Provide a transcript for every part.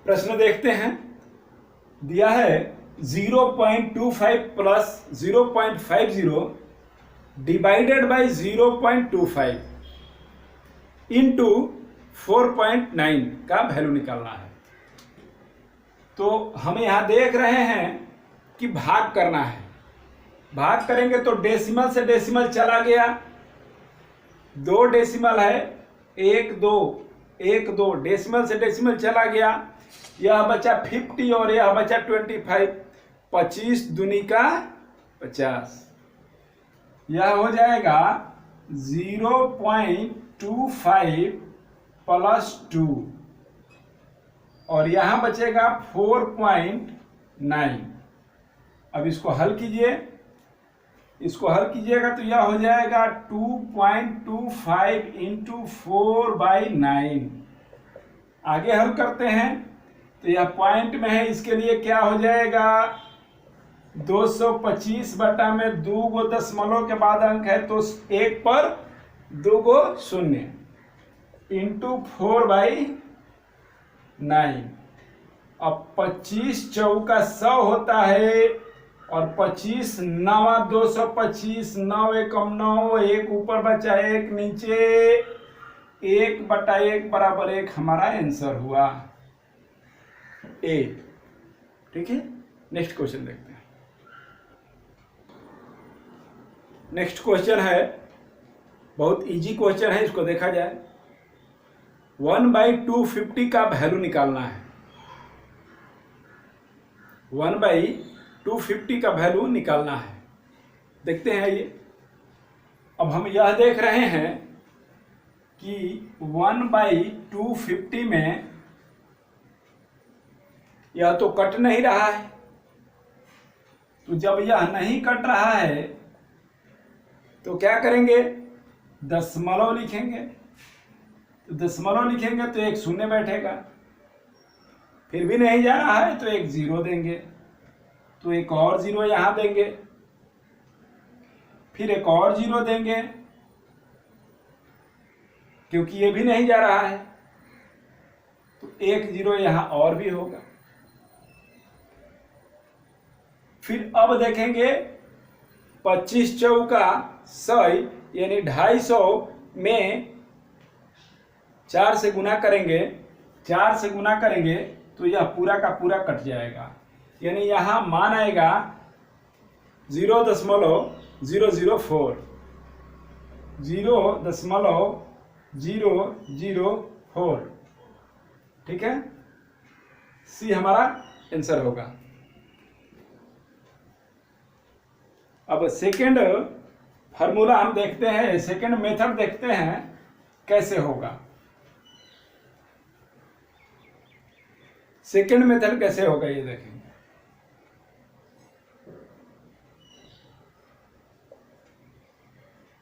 प्रश्न देखते हैं। दिया है 0.25 प्लस 0.50 डिवाइडेड बाई 0.25 इंटू 4.9 का वैल्यू निकालना है। तो हम यहाँ देख रहे हैं कि भाग करना है। भाग करेंगे तो डेसिमल से डेसिमल चला गया, 2 डेसिमल है, 1 2 1 2 डेसिमल से डेसिमल चला गया। यह बचा 50 और यह बचा 25, 25 दूनी का 50। यह हो जाएगा 0.25 प्लस 2 और यहां बचेगा 4.9। अब इसको हल कीजिए, इसको हल कीजिएगा तो यह हो जाएगा 2.25 इंटू 4/9। आगे हल करते हैं तो यह पॉइंट में है, इसके लिए क्या हो जाएगा 225 बटा में 2 गो दशमलव के बाद अंक है तो 1 पर 2 गो शून्य इंटू 4/9। अब 25 चौका 100 होता है और 25 9 225, 9 एकम 9, 1 ऊपर बचा 1 नीचे, 1 बटा 1 बराबर 1 हमारा आंसर हुआ ए। ठीक है, नेक्स्ट क्वेश्चन देखते हैं। नेक्स्ट क्वेश्चन है, बहुत इजी क्वेश्चन है, इसको देखा जाए। 1/250 का वैल्यू निकालना है। 1/250 का वैल्यू निकालना है। देखते हैं ये। अब हम यह देख रहे हैं कि 1/250 में यह तो कट नहीं रहा है, तो जब यह नहीं कट रहा है तो क्या करेंगे, दशमलव लिखेंगे। तो दशमलव लिखेंगे तो 1 शून्य बैठेगा, फिर भी नहीं जा रहा है तो 1 0 देंगे, तो 1 और 0 यहां देंगे, फिर 1 और 0 देंगे क्योंकि ये भी नहीं जा रहा है तो 1 0 यहां और भी होगा। फिर अब देखेंगे 25 चौका 100 यानी 250 में 4 से गुना करेंगे, 4 से गुना करेंगे तो यह पूरा का पूरा कट जाएगा, यानी यहां मान आएगा 0.004, 0.004। ठीक है, सी हमारा आंसर होगा। अब सेकेंड फार्मूला हम देखते हैं, सेकेंड मेथड देखते हैं कैसे होगा। सेकेंड मेथड कैसे होगा ये देखेंगे।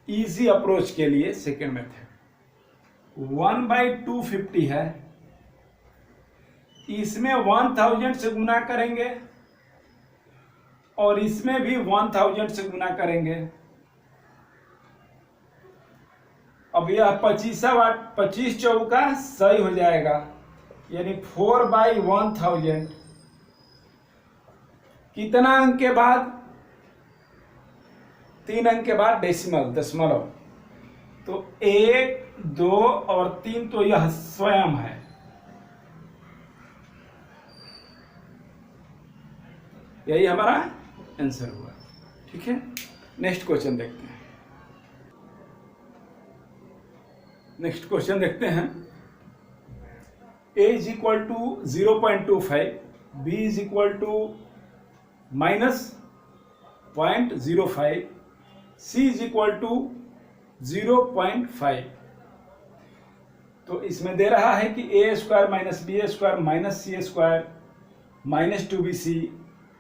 इजी अप्रोच के लिए सेकेंड मेथड 1/250 है, इसमें 1000 से गुना करेंगे और इसमें भी 1000 से गुना करेंगे। अब यह 25 चौका 100 हो जाएगा, यानी 4/1000। कितना अंक के बाद, 3 अंक के बाद डेसिमल दशमलव, तो 1 2 और 3 तो यह स्वयं है। यही हमारा आंसर हुआ। ठीक है, नेक्स्ट क्वेश्चन देखते हैं। नेक्स्ट क्वेश्चन देखते हैं। a is equal to 0.25, b is equal to -0.05, c is equal to 0.5। तो इसमें दे रहा है कि a square minus B square minus C square minus 2bc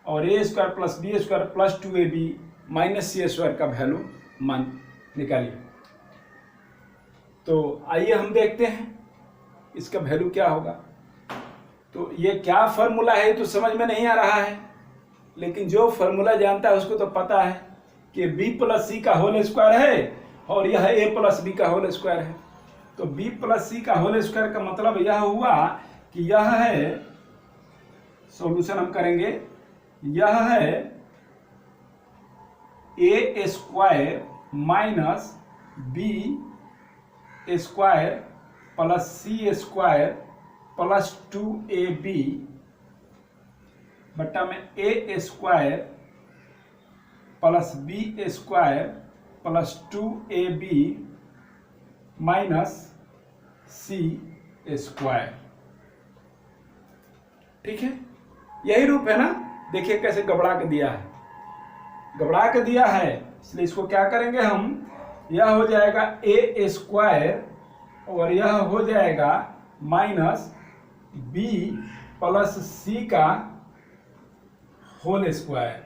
और a square plus B square plus 2ab minus C square का value मान निकालिए। तो आइए हम देखते हैं इसका वैल्यू क्या होगा। तो ये क्या फॉर्मूला है तो समझ में नहीं आ रहा है, लेकिन जो फॉर्मूला जानता है उसको तो पता है कि b प्लस सी का होल स्क्वायर है और यह a प्लस बी का होल स्क्वायर है। तो b प्लस सी का होल स्क्वायर का मतलब यह हुआ कि यह है सॉल्यूशन हम करेंगे। यह है A square minus B square plus C square plus 2ab बट्टा में A square plus B square plus 2ab minus C square. ठीक है, यही रूप है ना। देखिए कैसे गबड़ा के दिया है, गबड़ा के दिया है, इसलिए इसको क्या करेंगे हम, यह हो जाएगा ए स्क्वायर और यह हो जाएगा माइनस बी प्लस सी का होल स्क्वायर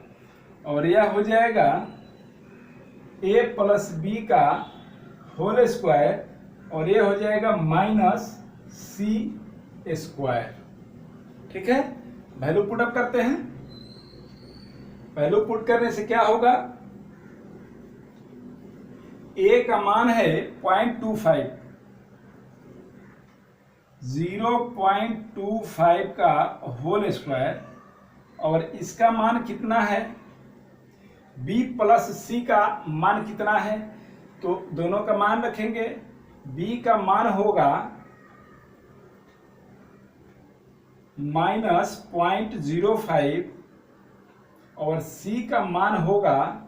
और यह हो जाएगा ए प्लस बी का होल स्क्वायर और यह हो जाएगा माइनस सी स्क्वायर। ठीक है, वैल्यू पुट अप करते हैं। वैल्यू पुट करने से क्या होगा, ए का मान है 0.25, 0.25 का होल स्क्वायर और इसका मान कितना है, b प्लस सी का मान कितना है, तो दोनों का मान रखेंगे। b का मान होगा -0.05 और c का मान होगा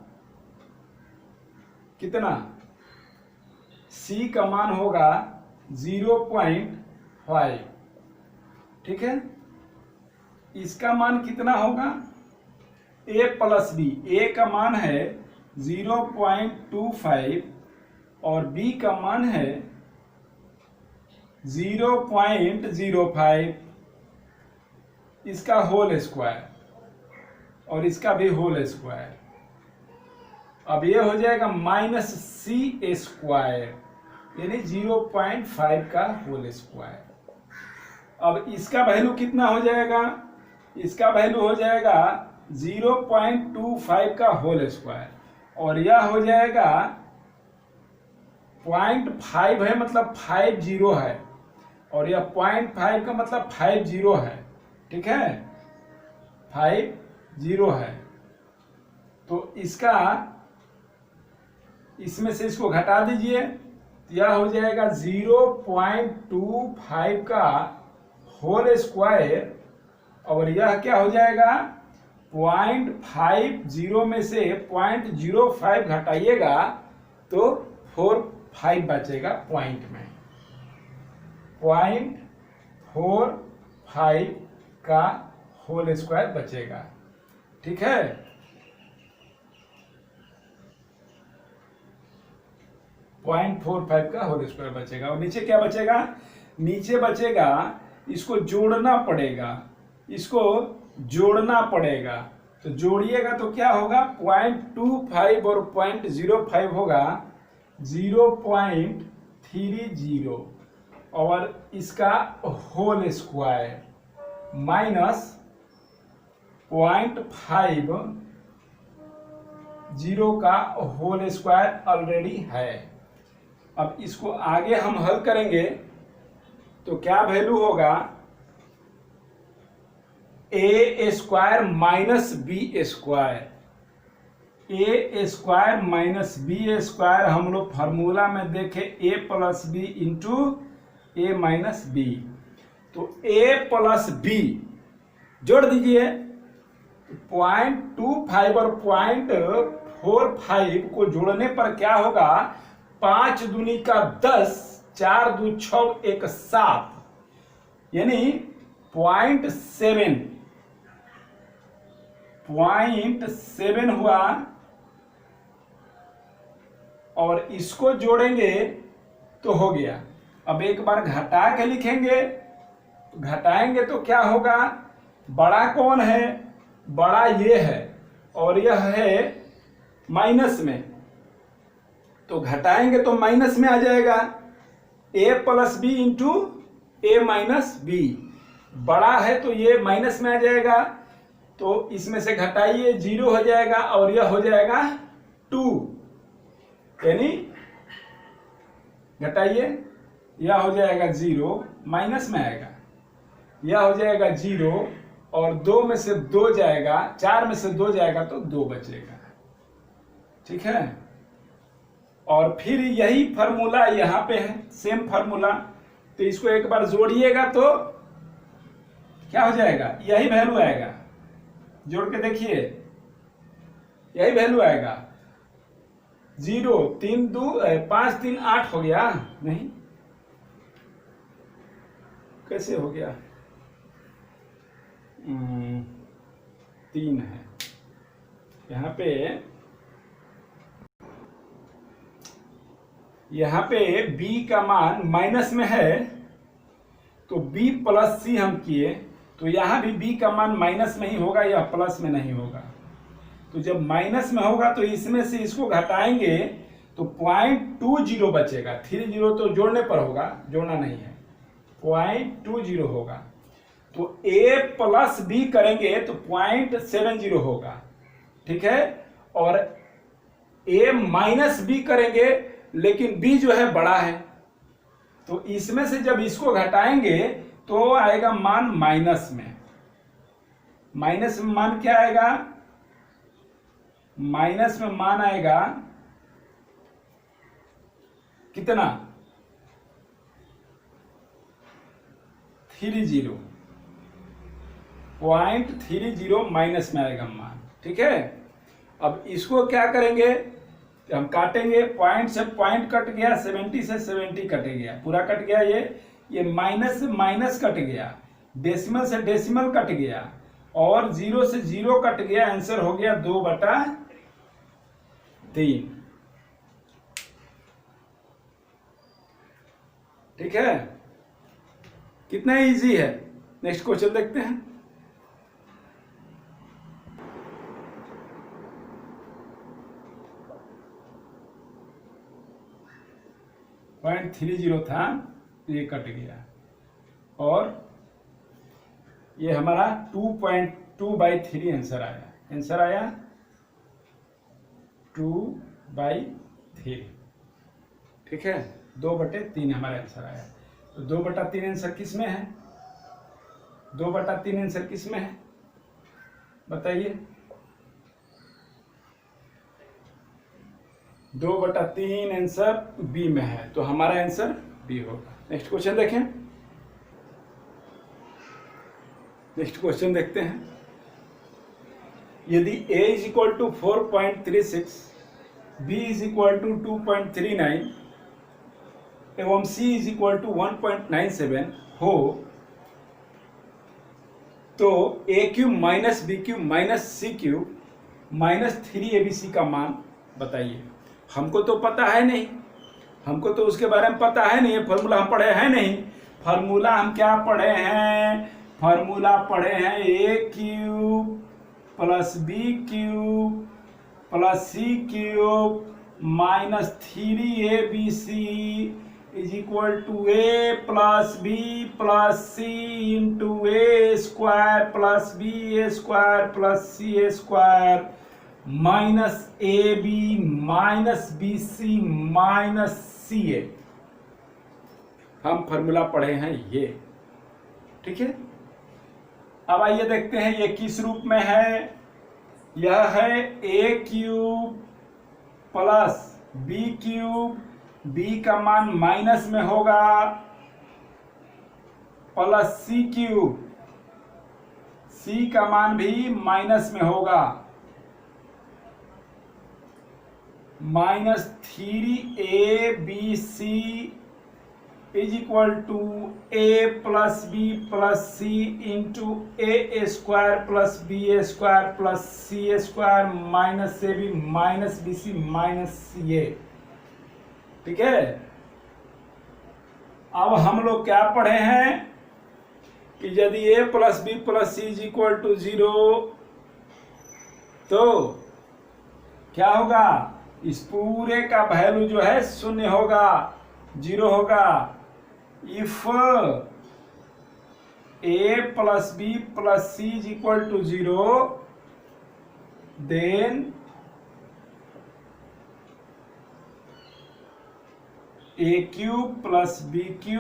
कितना, c का मान होगा 0.5। ठीक है, इसका मान कितना होगा, a प्लस बी, a का मान है 0.25 और b का मान है 0.05, इसका होल स्क्वायर और इसका भी होल स्क्वायर। अब ये हो जाएगा माइनस सी स्क्वायर यानी 0.5 का होल स्क्वायर। अब इसका वैल्यू कितना हो जाएगा, इसका वैल्यू हो जाएगा 0.25 का होल स्क्वायर और यह हो जाएगा 0.5 है मतलब 50 है और यह 0.5 का मतलब 50 है। ठीक है, 50 है, तो इसका इसमें से इसको घटा दीजिए, यह हो जाएगा 0.25 का होल स्क्वायर और यह क्या हो जाएगा 0.50 में से 0.05 घटाइएगा तो 45 बचेगा, पॉइंट में 0.45 का होल स्क्वायर बचेगा। ठीक है, .45 का होल स्क्वायर बचेगा और नीचे क्या बचेगा, नीचे बचेगा इसको जोड़ना पड़ेगा, इसको जोड़ना पड़ेगा। तो जोड़िएगा तो क्या होगा 0.25 और 0.05 होगा 0.30 और इसका होल स्क्वायर माइनस 0.50 का होल स्क्वायर ऑलरेडी है। अब इसको आगे हम हल करेंगे तो क्या वैल्यू होगा, ए स्क्वायर माइनस बी स्क्वायर, ए स्क्वायर माइनस बी स्क्वायर हम लोग फार्मूला में देखे ए plus B into A minus B, तो ए प्लस बी जोड़ दीजिए 0.25 और 0.45 को जोड़ने पर क्या होगा 5 दूनी का 10, 4 दू 6 1 7 यानी 0.7 हुआ और इसको जोड़ेंगे तो हो गया। अब एक बार घटा के लिखेंगे, घटाएंगे तो क्या होगा, बड़ा कौन है, बड़ा ये है और यह है माइनस में, तो घटाएंगे तो माइनस में आ जाएगा, a plus B into A minus B, बड़ा है तो ये माइनस में आ जाएगा, तो इसमें से घटाइए 0 हो जाएगा और यह हो जाएगा 2 यानी घटाइए, यह हो जाएगा 0 माइनस में आएगा, यह हो जाएगा 0 और 2 में से 2 जाएगा, 4 में से 2 जाएगा तो 2 बचेगा। ठीक है, और फिर यही फॉर्मूला यहाँ पे है, सेम फॉर्मूला। तो इसको एक बार जोड़िएगा तो क्या हो जाएगा, यही वैल्यू आएगा। जोड़ के देखिए, यही वैल्यू आएगा। 0 3 2 5 3 8 हो गया, नहीं कैसे हो गया, 3 है यहाँ पे b का मान माइनस में है तो b प्लस सी हम किए, तो यहाँ भी b का मान माइनस में ही होगा या प्लस में नहीं होगा। तो जब माइनस में होगा तो इसमें से इसको घटाएंगे तो 0.20 बचेगा। 30 तो जोड़ने पर होगा, जोड़ना नहीं है, 0.20 होगा। तो a प्लस b करेंगे तो 0.70 होगा। ठीक है, और a माइनस b करेंगे लेकिन b जो है बड़ा है, तो इसमें से जब इसको घटाएंगे तो आएगा मान माइनस में। माइनस में मान क्या आएगा, माइनस में मान आएगा कितना, 30, 0.30 माइनस में आएगा मान। ठीक है, अब इसको क्या करेंगे, हम काटेंगे, पॉइंट से पॉइंट कट गया, 70 से 70 कट गया, पूरा कट गया। ये माइनस से माइनस कट गया, डेसिमल से डेसिमल कट गया, और 0 से 0 कट गया। आंसर हो गया 2/3। ठीक है, कितना इजी है। नेक्स्ट क्वेश्चन देखते हैं। पॉइंट 30 था, ये कट गया, और ये हमारा 2.2/3 आंसर आया। आंसर आया 2/3। ठीक है, 2/3 हमारा आंसर आया। तो 2/3 आंसर किस में है, 2/3 आंसर किस में है बताइए। 2/3 आंसर बी में है, तो हमारा आंसर बी होगा। नेक्स्ट क्वेश्चन देखें। नेक्स्ट क्वेश्चन देखते हैं। यदि a is equal to 4.36, b is equal to 2.39 एवं c इज इक्वल टू 1.97 हो, तो a³ minus b³ minus c³ minus 3abc का मान बताइए। हमको तो पता है नहीं, हमको तो उसके बारे में पता है नहीं, फॉर्मूला हम पढ़े हैं नहीं। फॉर्मूला हम क्या पढ़े हैं, फॉर्मूला पढ़े हैं a³ plus b³ plus c³ minus 3abc is equal to a plus b plus c into a square plus b square plus c square minus ab minus bc minus ca। हम formula पढ़े हैं ये। ठीक है, अब आइए देखते हैं ये किस रूप में है। यह है a³ प्लस b³, b का मान माइनस में होगा, प्लस c³ c का मान भी माइनस में होगा, minus 3abc is equal to a plus b plus c into a square plus b square plus c square minus ab minus bc minus ca। ठीक है, अब हम लोग क्या पढ़े हैं कि यदि a plus b plus c is equal to 0 तो क्या होगा, इस पूरे का वैल्यू जो है 0 होगा, 0 होगा। If a plus b plus c is equal to 0 then a³ plus b³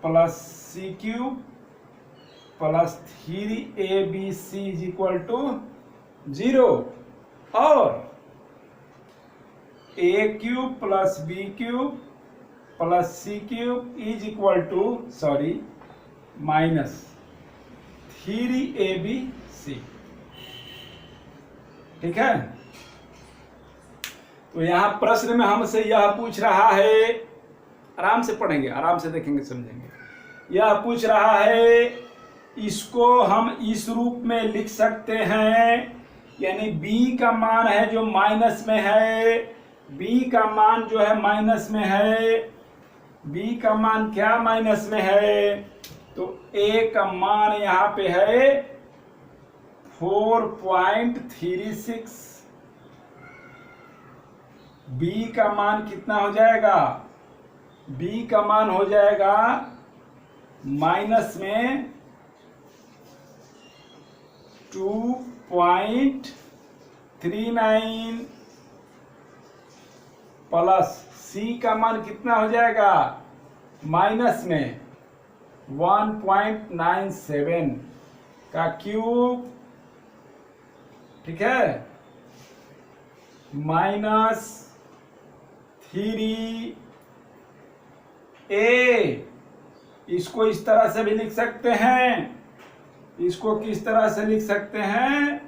plus c³ plus 3ABC is equal to 0 और a cube plus b cube plus c cube is equal to minus 3ABC। ठीक है, तो यहां प्रश्न में हमसे यह पूछ रहा है, आराम से पढ़ेंगे, आराम से देखेंगे, समझेंगे। यह पूछ रहा है, इसको हम इस रूप में लिख सकते हैं, यानी b का मान है जो माइनस में है, b का मान जो है माइनस में है, b का मान क्या माइनस में है, तो a का मान यहाँ पे है 4.36, b का मान कितना हो जाएगा, b का मान हो जाएगा माइनस में 2.39 प्लस c का मान कितना हो जाएगा माइनस में 1.97 का क्यूब। ठीक है, माइनस 3a, इसको इस तरह से भी लिख सकते हैं, इसको किस तरह से लिख सकते हैं,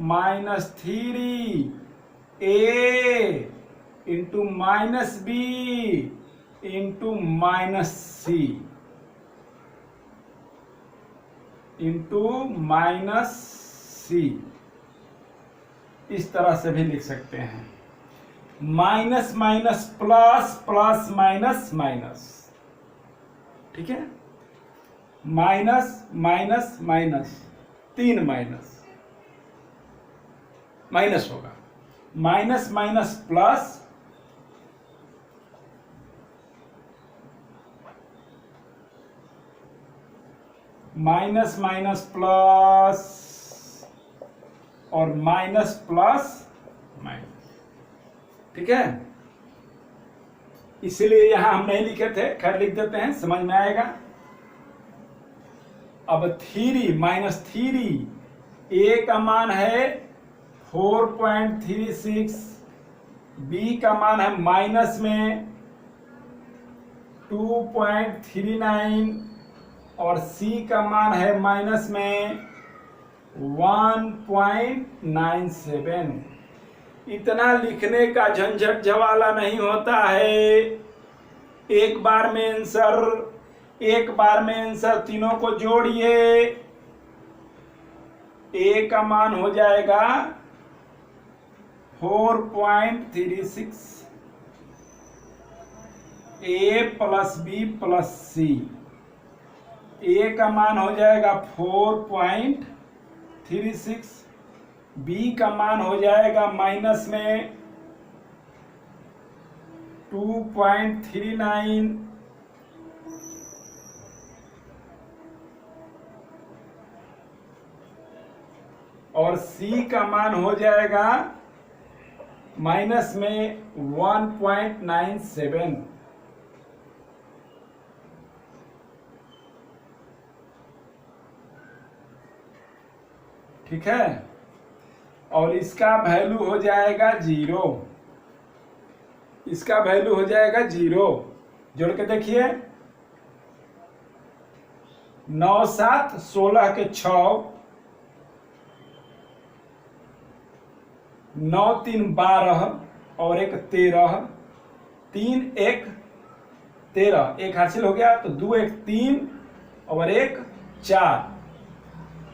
minus 3a into minus b into minus c into minus c, इस तरह से भी लिख सकते हैं। Minus minus plus, plus minus minus. ठीक है, minus minus minus, 3 minus minus होगा, minus minus plus, minus minus plus और माइनस प्लस माइनस। ठीक है, इसलिए यहां हम नहीं लिखे थे, खैर लिख देते हैं, समझ में आएगा। अब 3 माइनस 3, a का मान है 4.36, b का मान है माइनस में 2.39 और c का मान है माइनस में 1.97। इतना लिखने का झंझट झवाला नहीं होता है, एक बार में आंसर तीनों को जोड़िए, a का मान हो जाएगा 4.36, a plus b plus c, a का मान हो जाएगा 4.36, b का मान हो जाएगा माइनस में 2.39 और c का मान हो जाएगा माइनस में 1.97। ठीक है, और इसका वैल्यू हो जाएगा 0, इसका वैल्यू हो जाएगा 0। जोड़ के देखिए, 9 7 16 के 6, 9 3 12 और 1 13, 3 1 13, 1 हासिल हो गया, तो 2 1 3 और 1 4,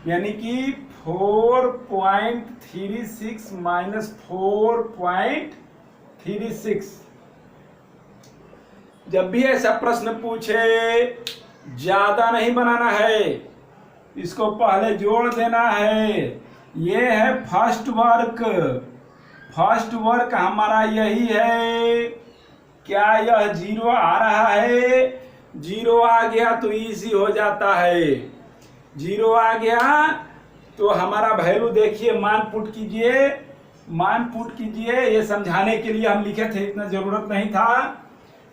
यानी कि 4.36 माइनस 4.36। जब भी ऐसा प्रश्न पूछे, ज्यादा नहीं बनाना है, इसको पहले जोड़ देना है। ये है फर्स्ट वर्क हमारा यही है। क्या यह 0 आ रहा है? 0 आ गया तो इजी हो जाता है। 0 आ गया तो हमारा वैल्यू देखिए, मान पुट कीजिए। ये समझाने के लिए हम लिखे थे, इतना जरूरत नहीं था।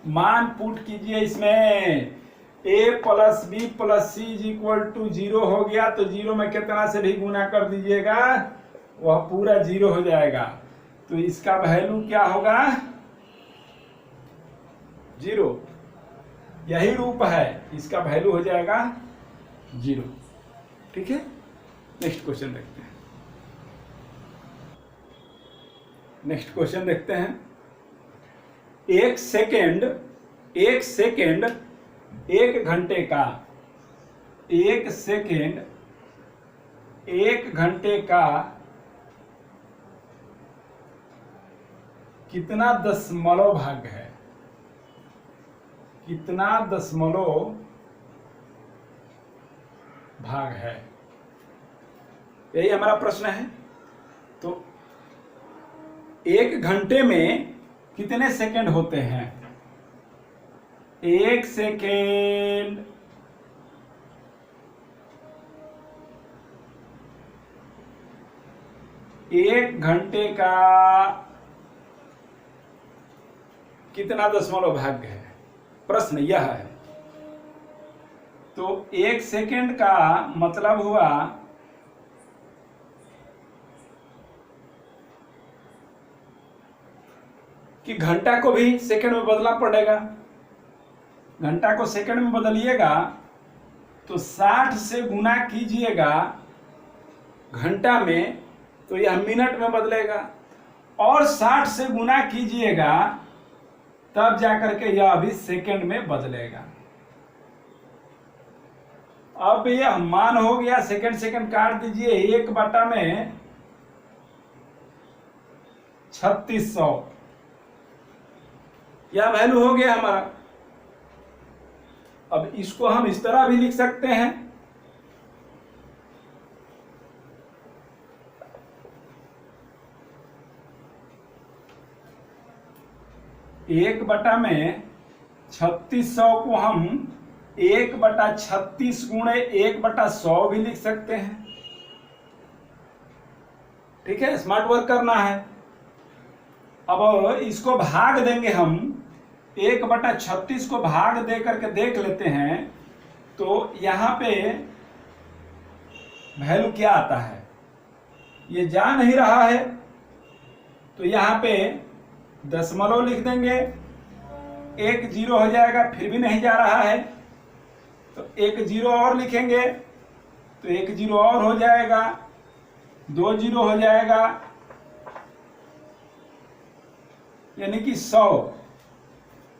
मान पुट कीजिए इसमें, a plus B plus C is equal to 0 हो गया, तो 0 में कितना से भी गुना कर दीजिएगा वह पूरा 0 हो जाएगा। तो इसका वैल्यू क्या होगा? 0। यही रूप है, इसका वैल्यू हो जाएगा 0। ठीक है, नेक्स्ट क्वेश्चन देखते हैं। नेक्स्ट क्वेश्चन देखते हैं। एक सेकेंड 1 घंटे का, 1 सेकेंड 1 घंटे का कितना दशमलव भाग है? कितना दशमलव भाग है, यही हमारा प्रश्न है। तो 1 घंटे में कितने सेकंड होते हैं? 1 सेकेंड 1 घंटे का कितना दशमलव भाग है, प्रश्न यह है। तो 1 सेकेंड का मतलब हुआ कि घंटा को भी सेकंड में बदलना पड़ेगा। घंटा को सेकंड में बदलिएगा तो 60 से गुना कीजिएगा घंटा में, तो यह मिनट में बदलेगा, और 60 से गुना कीजिएगा तब जाकर के यह अभी सेकंड में बदलेगा। अब यह मान हो गया, सेकंड काट दीजिए, 1 में 3600, यह वैल्यू हो गया हमारा। अब इसको हम इस तरह भी लिख सकते हैं, एक बटा में 3600 को हम 1/36 गुणे 1/100 भी लिख सकते हैं। ठीक है, स्मार्ट वर्क करना है। अब इसको भाग देंगे हम, 1/36 को भाग दे करके देख लेते हैं, तो यहाँ पे वैल्यू क्या आता है, ये जा नहीं रहा है, तो यहाँ पे दशमलव लिख देंगे, 1 0 हो जाएगा, फिर भी नहीं जा रहा है, तो 1 0 और लिखेंगे, तो 1 0 और हो जाएगा, 2 0 हो जाएगा, यानी कि 100,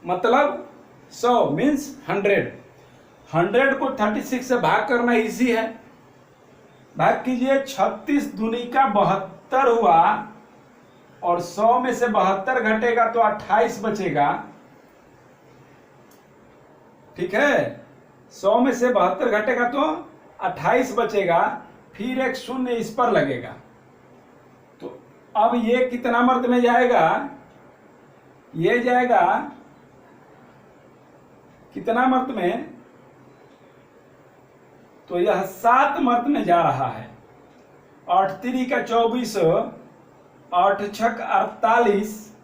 मतलब 100 मीन्स 100। 100 को 36 से भाग करना इजी है, भाग कीजिए, 36 दूनी का 72 हुआ, और 100 में से 72 घटेगा तो 28 बचेगा। ठीक है, 100 में से 72 घटेगा तो 28 बचेगा, फिर एक शून्य इस पर लगेगा। तो अब ये कितना मर्द में जाएगा, ये जाएगा कितना मर्द में, तो यह 7 मर्द में जा रहा है। 8 3 का 24, 8 6 48,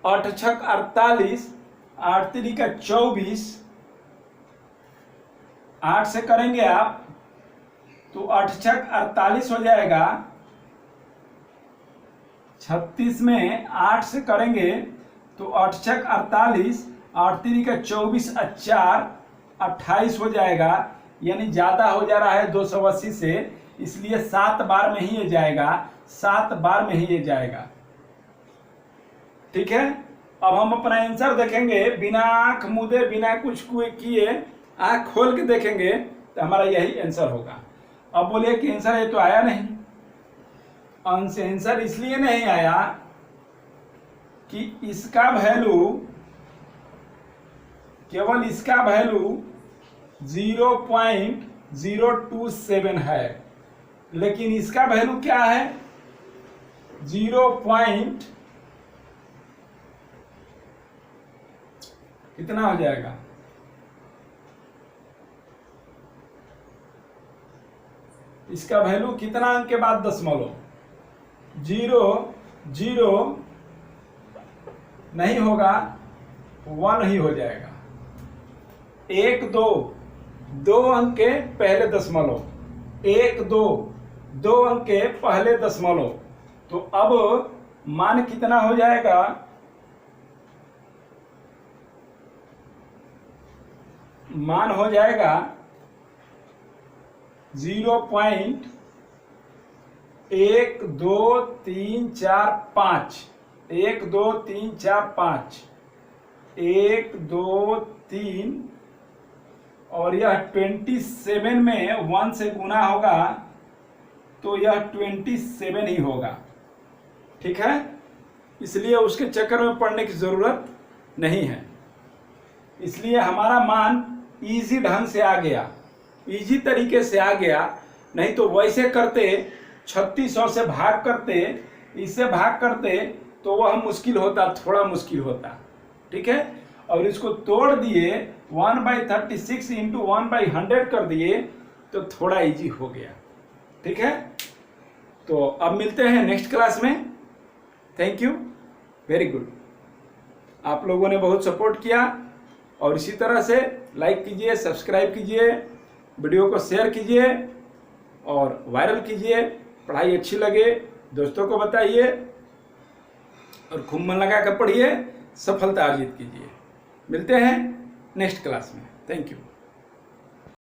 8 6 48, 8 3 का 24, 8 से करेंगे आप तो 8 6 48 हो जाएगा। 36 में 8 से करेंगे तो 8 6 48, 8 3 का 24, 4 28 हो जाएगा, यानी ज्यादा हो जा रहा है 280 से, इसलिए 7 बार में ही ये जाएगा, 7 बार में ही ये जाएगा। ठीक है, अब हम अपना आंसर देखेंगे, बिना आंख मूंदे, बिना कुछ किए, आंख खोल के देखेंगे तो हमारा यही आंसर होगा। अब बोलिए कि आंसर ये तो आया नहीं। आंसर इसलिए नहीं आया कि इसका वैल्यू, केवल इसका वैल्यू 0.027 है, लेकिन इसका वैल्यू क्या है, 0. कितना हो जाएगा, इसका वैल्यू कितना अंक के बाद दशमलव, 0 नहीं होगा, 1 ही हो जाएगा। 1 2 2 अंक के पहले दशमलव, 1 2, 2 अंक के पहले दशमलव। तो अब मान कितना हो जाएगा, मान हो जाएगा 0.1234 1 2 3 4 5, 1 2 3 4 5, 1 2 3, और यह 27 में 1 से गुना होगा तो यह 27 ही होगा। ठीक है, इसलिए उसके चक्कर में पड़ने की जरूरत नहीं है। इसलिए हमारा मान इजी ढंग से आ गया, इजी तरीके से आ गया। नहीं तो वैसे करते 3600 से भाग करते, इससे भाग करते तो वह मुश्किल होता, थोड़ा मुश्किल होता। ठीक है, और इसको तोड़ दिए 1/36 इंटू 1/100 कर दिए तो थोड़ा इजी हो गया। ठीक है, तो अब मिलते हैं नेक्स्ट क्लास में। Thank you, very good. आप लोगों ने बहुत सपोर्ट किया और इसी तरह से लाइक कीजिए, सब्सक्राइब कीजिए, वीडियो को शेयर कीजिए और वायरल कीजिए। पढ़ाई अच्छी लगे दोस्तों को बताइए और खूब मन लगा कर पढ़िए, सफलता अर्जित कीजिए। मिलते हैं नेक्स्ट क्लास में। Thank you.